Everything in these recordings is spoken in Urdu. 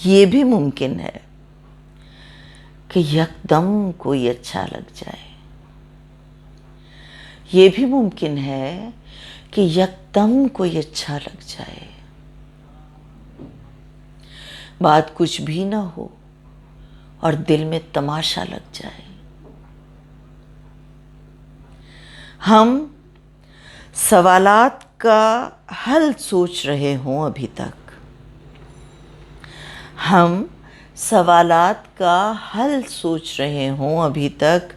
یہ بھی ممکن ہے کہ یکدم کوئی اچھا لگ جائے. یہ بھی ممکن ہے کہ یکدم کوئی اچھا لگ جائے. بات کچھ بھی نہ ہو اور دل میں تماشا لگ جائے. ہم سوالات کا حل سوچ رہے ہوں ابھی تک. ہم سوالات کا حل سوچ رہے ہوں ابھی تک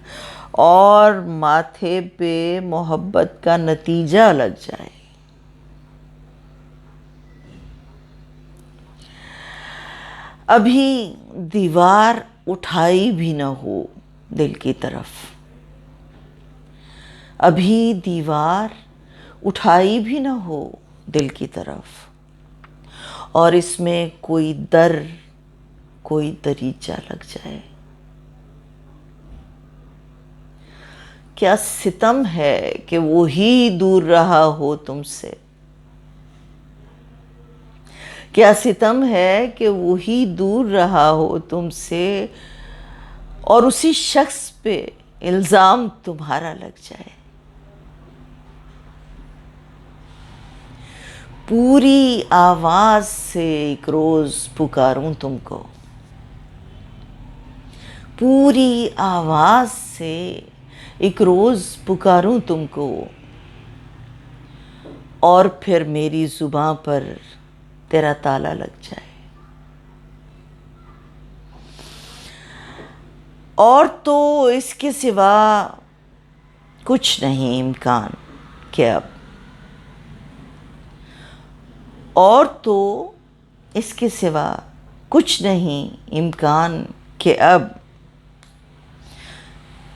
اور ماتھے پہ محبت کا نتیجہ لگ جائے. ابھی دیوار اٹھائی بھی نہ ہو دل کی طرف. ابھی دیوار اٹھائی بھی نہ ہو دل کی طرف اور اس میں کوئی در کوئی دریچہ لگ جائے. کیا ستم ہے کہ وہی دور رہا ہو تم سے. کیا ستم ہے کہ وہی دور رہا ہو تم سے اور اسی شخص پہ الزام تمہارا لگ جائے. پوری آواز سے ایک روز پکاروں تم کو. پوری آواز سے ایک روز پکاروں تم کو اور پھر میری زباں پر تیرا تالا لگ جائے. اور تو اس کے سوا کچھ نہیں امکان کہ اب. اور تو اس کے سوا کچھ نہیں امکان کہ اب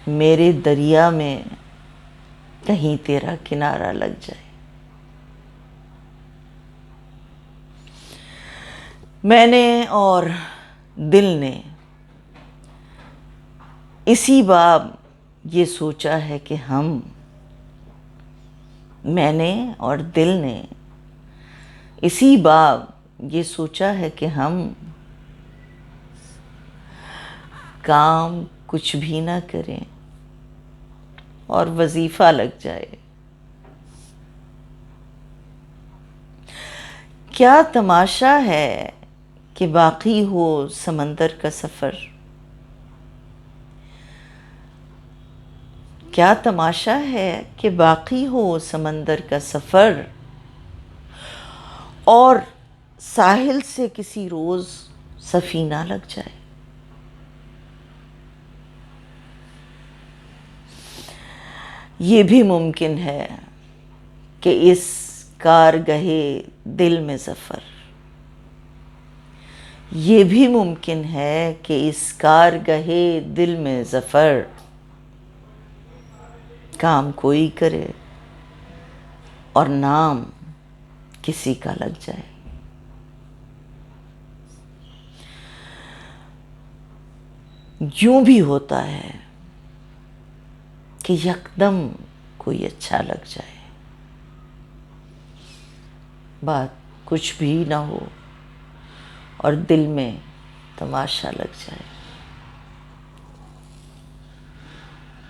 میرے دریا میں کہیں تیرا کنارہ لگ جائے. میں نے اور دل نے اسی باب یہ سوچا ہے کہ میں نے اور دل نے اسی باب یہ سوچا ہے کہ ہم کام کچھ بھی نہ کریں اور وظیفہ لگ جائے. کیا تماشا ہے کہ باقی ہو سمندر کا سفر. کیا تماشا ہے کہ باقی ہو سمندر کا سفر اور ساحل سے کسی روز سفینہ لگ جائے. یہ بھی ممکن ہے کہ اس کارگہے دل میں ظفر. یہ بھی ممکن ہے کہ اس کارگہے دل میں ظفر کام کوئی کرے اور نام کسی کا لگ جائے. یوں بھی ہوتا ہے کہ یکدم کوئی اچھا لگ جائے. بات کچھ بھی نہ ہو اور دل میں تماشا لگ جائے.